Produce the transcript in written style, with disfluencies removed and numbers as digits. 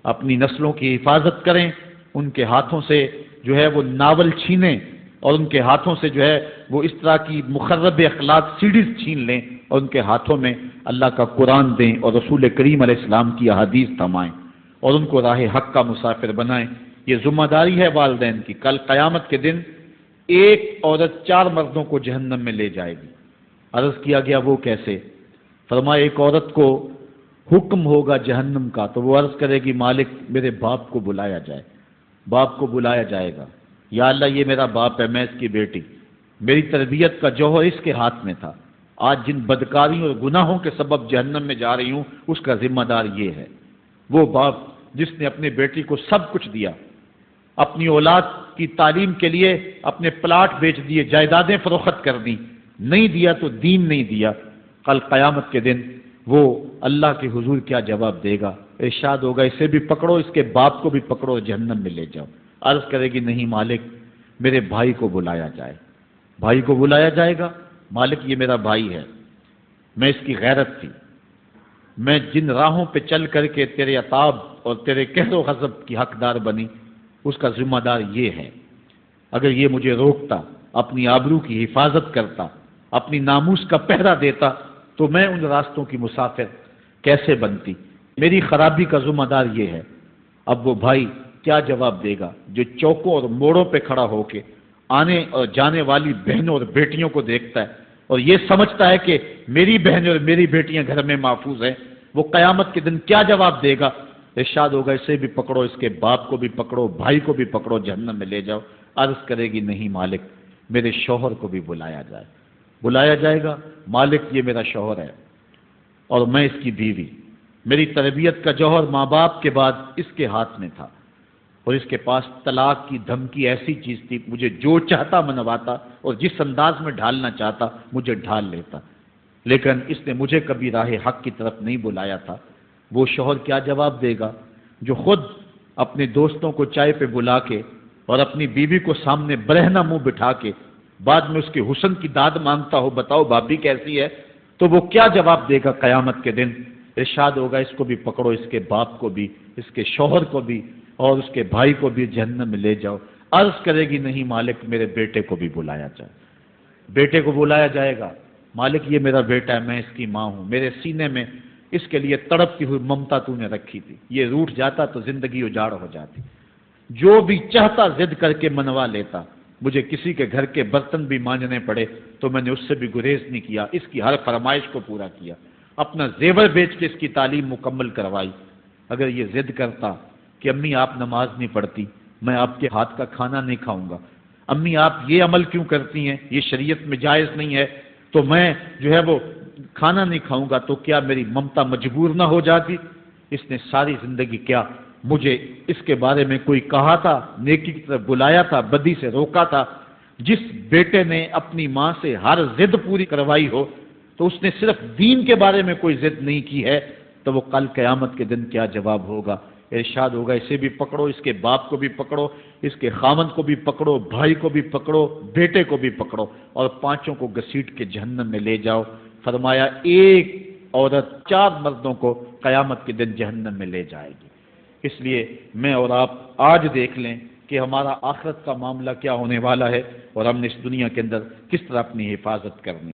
اپنی نسلوں کی حفاظت کریں، ان کے ہاتھوں سے جو ہے وہ ناول چھینیں، اور ان کے ہاتھوں سے جو ہے وہ اس طرح کی مخرب اخلاق سیڈیز چھین لیں، اور ان کے ہاتھوں میں اللہ کا قرآن دیں اور رسول کریم علیہ السلام کی احادیث تھمائیں، اور ان کو راہ حق کا مسافر بنائیں۔ یہ ذمہ داری ہے والدین کی۔ کل قیامت کے دن ایک عورت 4 مردوں کو جہنم میں لے جائے گی۔ عرض کیا گیا وہ کیسے؟ فرمایا ایک عورت کو حکم ہوگا جہنم کا تو وہ عرض کرے گی مالک میرے باپ کو بلایا جائے، باپ کو بلایا جائے گا، یا اللہ یہ میرا باپ ہے، میں اس کی بیٹی، میری تربیت کا جوہر اس کے ہاتھ میں تھا، آج جن بدکاریوں اور گناہوں کے سبب جہنم میں جا رہی ہوں اس کا ذمہ دار یہ ہے۔ وہ باپ جس نے اپنے بیٹی کو سب کچھ دیا، اپنی اولاد کی تعلیم کے لیے اپنے پلاٹ بیچ دیے، جائیدادیں فروخت کر دی، نہیں دیا تو دین نہیں دیا، کل قیامت کے دن وہ اللہ کے حضور کیا جواب دے گا؟ ارشاد ہوگا اسے بھی پکڑو، اس کے باپ کو بھی پکڑو، جہنم میں لے جاؤ۔ عرض کرے گی نہیں مالک میرے بھائی کو بلایا جائے، بھائی کو بلایا جائے گا، مالک یہ میرا بھائی ہے، میں اس کی غیرت تھی، میں جن راہوں پہ چل کر کے تیرے عتاب اور تیرے قہر و غضب کی حقدار بنی اس کا ذمہ دار یہ ہے، اگر یہ مجھے روکتا، اپنی آبرو کی حفاظت کرتا، اپنی ناموس کا پہرا دیتا تو میں ان راستوں کی مسافر کیسے بنتی؟ میری خرابی کا ذمہ دار یہ ہے۔ اب وہ بھائی کیا جواب دے گا جو چوکوں اور موڑوں پہ کھڑا ہو کے آنے اور جانے والی بہنوں اور بیٹیوں کو دیکھتا ہے اور یہ سمجھتا ہے کہ میری بہنیں اور میری بیٹیاں گھر میں محفوظ ہیں؟ وہ قیامت کے دن کیا جواب دے گا؟ ارشاد ہوگا اسے بھی پکڑو، اس کے باپ کو بھی پکڑو، بھائی کو بھی پکڑو، جہنم میں لے جاؤ۔ عرض کرے گی نہیں مالک میرے شوہر کو بھی بلایا جائے، بلایا جائے گا، مالک یہ میرا شوہر ہے اور میں اس کی بیوی، میری تربیت کا جوہر ماں باپ کے بعد اس کے ہاتھ میں تھا، اور اس کے پاس طلاق کی دھمکی ایسی چیز تھی، مجھے جو چاہتا منواتا اور جس انداز میں ڈھالنا چاہتا مجھے ڈھال لیتا، لیکن اس نے مجھے کبھی راہ حق کی طرف نہیں بلایا تھا۔ وہ شوہر کیا جواب دے گا جو خود اپنے دوستوں کو چائے پہ بلا کے اور اپنی بیوی کو سامنے برہنہ منہ بٹھا کے بعد میں اس کے حسن کی داد مانگتا ہو، بتاؤ بھابی کیسی ہے؟ تو وہ کیا جواب دے گا قیامت کے دن؟ ارشاد ہوگا اس کو بھی پکڑو، اس کے باپ کو بھی، اس کے شوہر کو بھی اور اس کے بھائی کو بھی جہنم میں لے جاؤ۔ عرض کرے گی نہیں مالک میرے بیٹے کو بھی بلایا جائے، بیٹے کو بلایا جائے گا، مالک یہ میرا بیٹا ہے، میں اس کی ماں ہوں، میرے سینے میں اس کے لیے تڑپتی ہوئی ممتا تو نے رکھی تھی، یہ روٹھ جاتا تو زندگی اجاڑ ہو جاتی، جو بھی چاہتا ضد کر کے منوا لیتا، مجھے کسی کے گھر کے برتن بھی مانجنے پڑے تو میں نے اس سے بھی گریز نہیں کیا، اس کی ہر فرمائش کو پورا کیا، اپنا زیور بیچ کے اس کی تعلیم مکمل کروائی۔ اگر یہ ضد کرتا کہ امی آپ نماز نہیں پڑھتی، میں آپ کے ہاتھ کا کھانا نہیں کھاؤں گا، امی آپ یہ عمل کیوں کرتی ہیں، یہ شریعت میں جائز نہیں ہے، تو میں جو ہے وہ کھانا نہیں کھاؤں گا، تو کیا میری ممتا مجبور نہ ہو جاتی؟ اس نے ساری زندگی کیا مجھے اس کے بارے میں کوئی کہا تھا، نیکی کی طرف بلایا تھا، بدی سے روکا تھا؟ جس بیٹے نے اپنی ماں سے ہر ضد پوری کروائی ہو تو اس نے صرف دین کے بارے میں کوئی ضد نہیں کی ہے، تو وہ کل قیامت کے دن کیا جواب ہوگا؟ ارشاد ہوگا اسے بھی پکڑو، اس کے باپ کو بھی پکڑو، اس کے خامند کو بھی پکڑو، بھائی کو بھی پکڑو، بیٹے کو بھی پکڑو، اور 5 کو گھسیٹ کے جہنم میں لے جاؤ۔ فرمایا ایک عورت 4 مردوں کو قیامت کے دن جہنم میں لے جائے گی۔ اس لیے میں اور آپ آج دیکھ لیں کہ ہمارا آخرت کا معاملہ کیا ہونے والا ہے اور ہم نے اس دنیا کے اندر کس طرح اپنی حفاظت کرنی